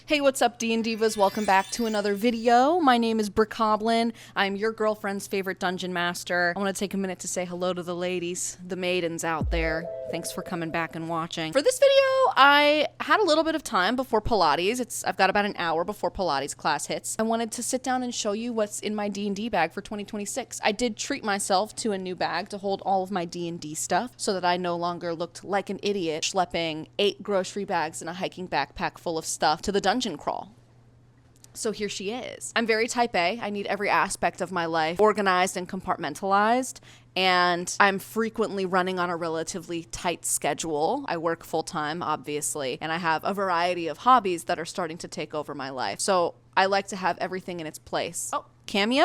Hey, what's up, D&D Divas? Welcome back to another video. My name is Brickoblin. I'm your girlfriend's favorite dungeon master. I want to take a minute to say hello to the ladies, the maidens out there. Thanks for coming back and watching. For this video, I had a little bit of time before Pilates. I've got about an hour before Pilates class hits. I wanted to sit down and show you what's in my D&D bag for 2026. I did treat myself to a new bag to hold all of my D&D stuff so that I no longer looked like an idiot schlepping 8 grocery bags and a hiking backpack full of stuff to the dungeon crawl. So here she is. I'm very type A. I need every aspect of my life organized and compartmentalized, and I'm frequently running on a relatively tight schedule. I work full-time, obviously, and I have a variety of hobbies that are starting to take over my life. So I like to have everything in its place. Oh, cameo?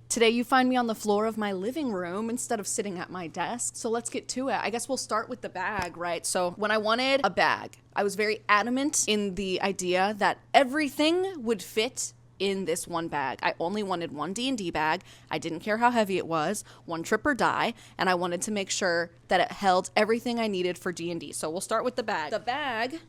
Today you find me on the floor of my living room instead of sitting at my desk. So let's get to it. I guess we'll start with the bag, right? So when I wanted a bag, I was very adamant in the idea that everything would fit in this one bag. I only wanted one D&D bag. I didn't care how heavy it was, one trip or die, and I wanted to make sure that it held everything I needed for D&D. So we'll start with the bag. The bag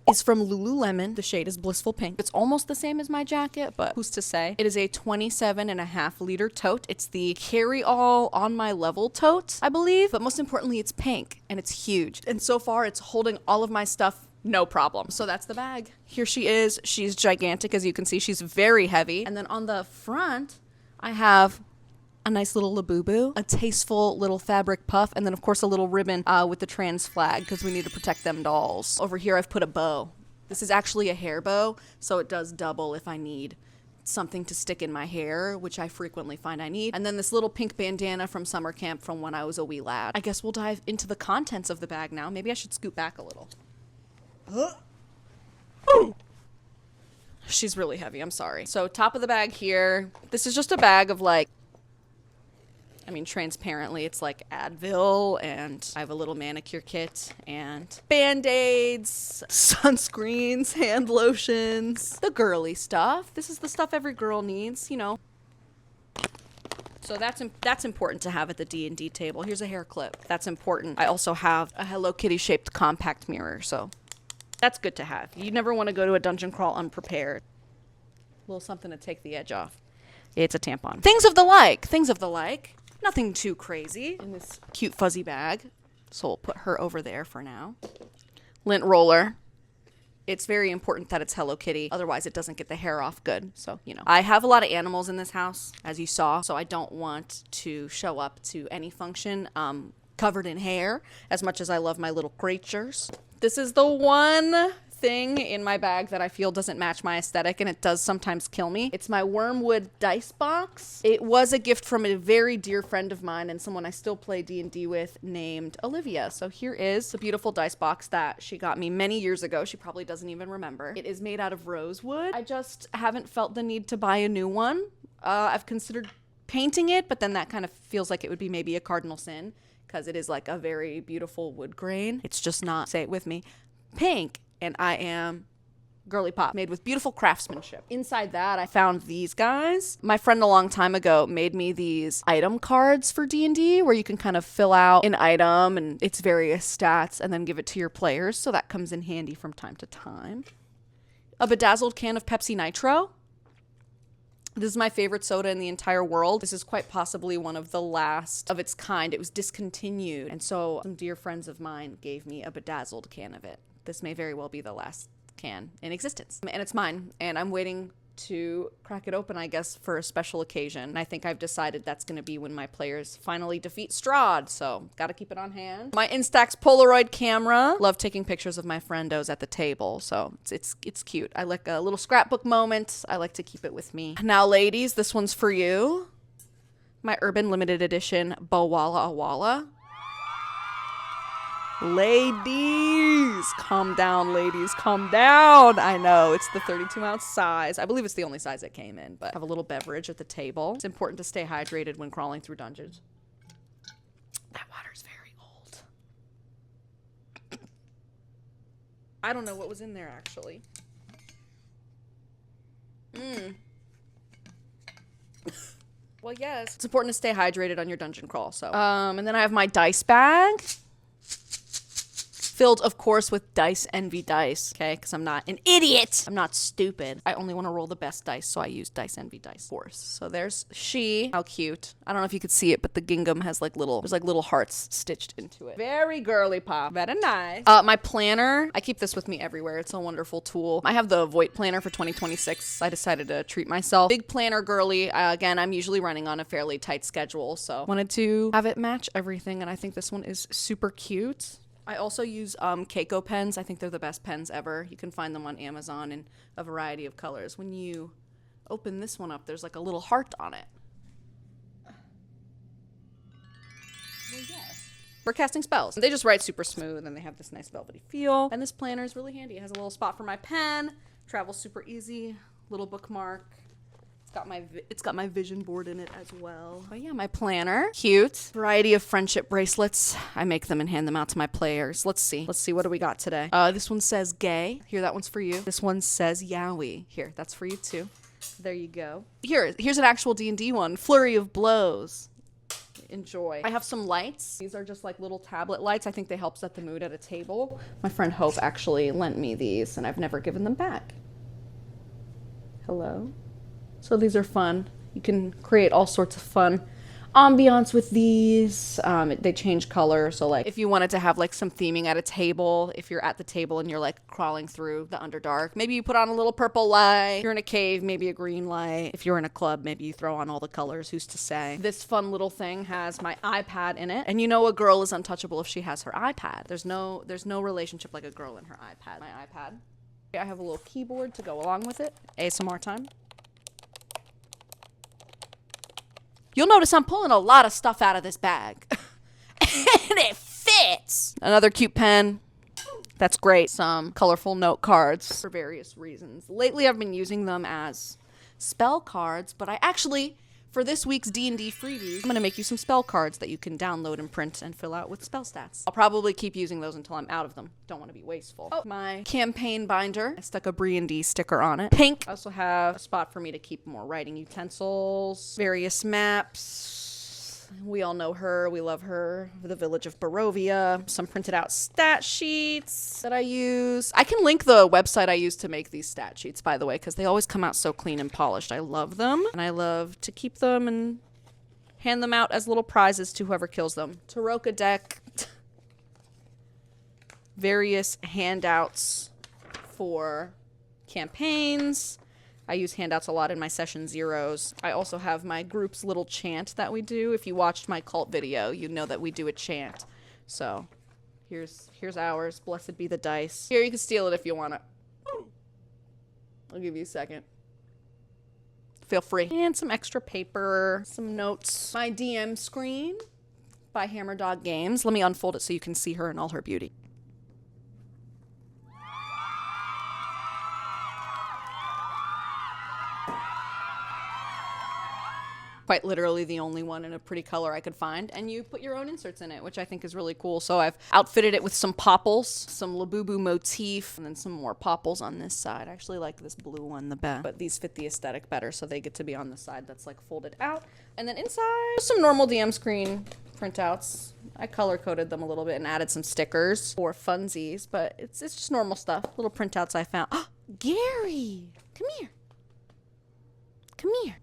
is from Lululemon. The shade is Blissful Pink. It's almost the same as my jacket, but who's to say? It is a 27.5 liter tote. It's the carry-all on my level tote, I believe, but most importantly, it's pink and it's huge. And so far, it's holding all of my stuff no problem. So that's the bag. Here she is. She's gigantic, as you can see. She's very heavy. And then on the front, I have a nice little labubu, a tasteful little fabric puff, and then of course a little ribbon with the trans flag because we need to protect them dolls. Over here I've put a bow. This is actually a hair bow, so it does double if I need something to stick in my hair, which I frequently find I need. And then this little pink bandana from summer camp from when I was a wee lad. I guess we'll dive into the contents of the bag now. Maybe I should scoot back a little. She's really heavy, I'm sorry. So top of the bag here, this is just a bag of transparently, it's like Advil, and I have a little manicure kit, and Band-Aids, sunscreens, hand lotions, the girly stuff. This is the stuff every girl needs, you know. So that's important to have at the D&D table. Here's a hair clip. That's important. I also have a Hello Kitty shaped compact mirror, so that's good to have. You never want to go to a dungeon crawl unprepared. A little something to take the edge off. It's a tampon. Things of the like. Nothing too crazy in this cute fuzzy bag. So we'll put her over there for now. Lint roller. It's very important that it's Hello Kitty. Otherwise, it doesn't get the hair off good. So, you know. I have a lot of animals in this house, as you saw. So I don't want to show up to any function covered in hair, as much as I love my little creatures. This is the one thing in my bag that I feel doesn't match my aesthetic, and it does sometimes kill me. It's my wormwood dice box. It was a gift from a very dear friend of mine and someone I still play D&D with named Olivia. So here is a beautiful dice box that she got me many years ago. She probably doesn't even remember. It is made out of rosewood. I just haven't felt the need to buy a new one. I've considered painting it, but then that kind of feels like it would be maybe a cardinal sin because it is like a very beautiful wood grain. It's just not, say it with me, pink. And I am girlypop, made with beautiful craftsmanship. Inside that, I found these guys. My friend a long time ago made me these item cards for D&D where you can kind of fill out an item and its various stats and then give it to your players. So that comes in handy from time to time. A bedazzled can of Pepsi Nitro. This is my favorite soda in the entire world. This is quite possibly one of the last of its kind. It was discontinued. And so some dear friends of mine gave me a bedazzled can of it. This may very well be the last can in existence. And it's mine, and I'm waiting to crack it open, I guess, for a special occasion. And I think I've decided that's going to be when my players finally defeat Strahd, so gotta keep it on hand. My Instax Polaroid camera. Love taking pictures of my friendos at the table, so it's cute. I like a little scrapbook moment. I like to keep it with me. Now, ladies, this one's for you. My Urban Limited Edition Bawala Awala. Ladies, calm down, ladies, calm down. I know, it's the 32-ounce size. I believe it's the only size it came in, but I have a little beverage at the table. It's important to stay hydrated when crawling through dungeons. That water's very old. I don't know what was in there, actually. Well, yes. It's important to stay hydrated on your dungeon crawl, so. And then I have my dice bag. Filled, of course, with Dice Envy dice, okay? Because I'm not an idiot. I'm not stupid. I only want to roll the best dice, so I use Dice Envy dice, of course. So there's she. How cute. I don't know if you could see it, but the gingham has like there's like little hearts stitched into it. Very girly pop. Very nice. My planner, I keep this with me everywhere. It's a wonderful tool. I have the Voight planner for 2026. I decided to treat myself. Big planner girly. Again, I'm usually running on a fairly tight schedule, so wanted to have it match everything, and I think this one is super cute. I also use Keiko pens. I think they're the best pens ever. You can find them on Amazon in a variety of colors. When you open this one up, there's like a little heart on it. Well, yes. For casting spells. They just write super smooth, and they have this nice velvety feel. And this planner is really handy. It has a little spot for my pen. Travels super easy. Little bookmark. It's got my vision board in it as well. But yeah, my planner. Cute. Variety of friendship bracelets. I make them and hand them out to my players. Let's see. What do we got today? This one says gay. Here, that one's for you. This one says yowie. Here, that's for you too. There you go. Here's an actual D&D one. Flurry of blows. Enjoy. I have some lights. These are just like little tablet lights. I think they help set the mood at a table. My friend Hope actually lent me these, and I've never given them back. Hello? So these are fun. You can create all sorts of fun ambiance with these. They change color. So like if you wanted to have like some theming at a table, if you're at the table and you're like crawling through the Underdark, maybe you put on a little purple light. If you're in a cave, maybe a green light. If you're in a club, maybe you throw on all the colors. Who's to say? This fun little thing has my iPad in it. And you know a girl is untouchable if she has her iPad. There's no relationship like a girl and her iPad. My iPad. I have a little keyboard to go along with it. ASMR time. You'll notice I'm pulling a lot of stuff out of this bag. And it fits! Another cute pen. That's great. Some colorful note cards for various reasons. Lately, I've been using them as spell cards, but I actually, for this week's D&D Freebies, I'm going to make you some spell cards that you can download and print and fill out with spell stats. I'll probably keep using those until I'm out of them. Don't want to be wasteful. Oh, my campaign binder. I stuck a Brie&D sticker on it. Pink. I also have a spot for me to keep more writing utensils, various maps. We all know her. We love her. The Village of Barovia. Some printed out stat sheets that I use. I can link the website I use to make these stat sheets, by the way, because they always come out so clean and polished. I love them. And I love to keep them and hand them out as little prizes to whoever kills them. Taroka deck. Various handouts for campaigns. I use handouts a lot in my session zeros. I also have my group's little chant that we do. If you watched my cult video, you know that we do a chant. So here's ours. Blessed be the dice. Here, you can steal it if you want it. I'll give you a second. Feel free. And some extra paper, some notes. My DM screen by Hammer Dog Games. Let me unfold it so you can see her in all her beauty. Quite literally the only one in a pretty color I could find, and you put your own inserts in it, which I think is really cool. So I've outfitted it with some popples, some Labubu motif, and then some more popples on this side. I actually like this blue one the best, but these fit the aesthetic better, so they get to be on the side that's like folded out. And then inside, some normal DM screen printouts. I color-coded them a little bit and added some stickers for funsies, but it's just normal stuff. Little printouts I found. Oh, Gary! Come here. Come here.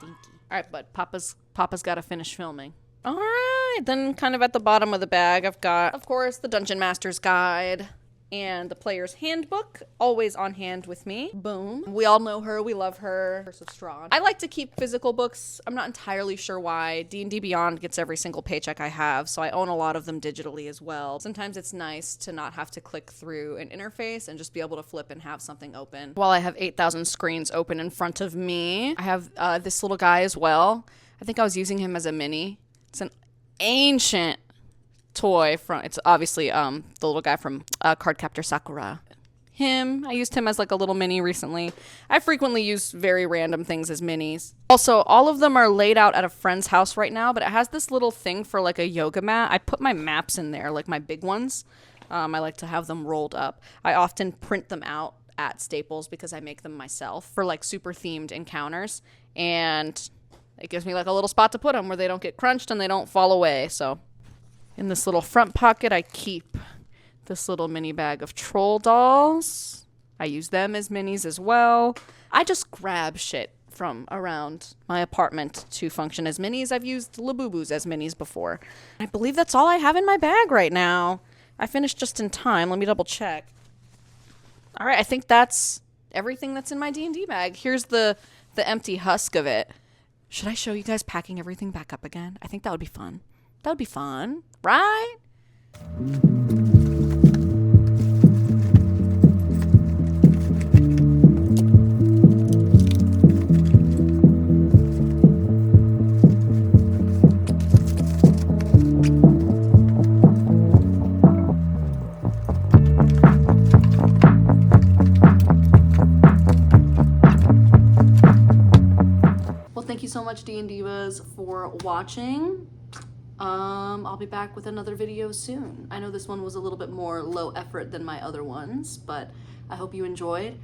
Stinky. All right, bud. Papa's got to finish filming. All right. Then kind of at the bottom of the bag, I've got, of course, the Dungeon Master's Guide and the Player's Handbook, always on hand with me. Boom. We all know her. We love her. Curse of Strahd. I like to keep physical books. I'm not entirely sure why. D&D Beyond gets every single paycheck I have, so I own a lot of them digitally as well. Sometimes it's nice to not have to click through an interface and just be able to flip and have something open. While I have 8,000 screens open in front of me, I have this little guy as well. I think I was using him as a mini. It's an ancient toy from, it's obviously the little guy from Cardcaptor Sakura. I used him as like a little mini recently. I frequently use very random things as minis. Also, all of them are laid out at a friend's house right now, but it has this little thing for like a yoga mat. I put my maps in there, like my big ones. I like to have them rolled up. I often print them out at Staples because I make them myself for like super themed encounters. And it gives me like a little spot to put them where they don't get crunched and they don't fall away. So in this little front pocket, I keep this little mini bag of troll dolls. I use them as minis as well. I just grab shit from around my apartment to function as minis. I've used Labubu's as minis before. I believe that's all I have in my bag right now. I finished just in time. Let me double check. All right, I think that's everything that's in my D&D bag. Here's the empty husk of it. Should I show you guys packing everything back up again? I think that would be fun. That would be fun, right? Thank you so much, D&D Divas, for watching. I'll be back with another video soon. I know this one was a little bit more low effort than my other ones, but I hope you enjoyed.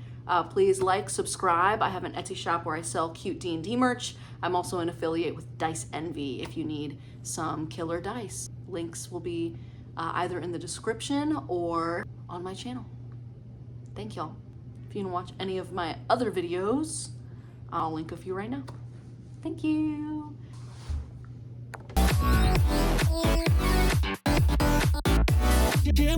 Please like, subscribe. I have an Etsy shop where I sell cute D&D merch. I'm also an affiliate with Dice Envy if you need some killer dice. Links will be either in the description or on my channel. Thank y'all. If you want to watch any of my other videos, I'll link a few right now. Thank you. Yeah.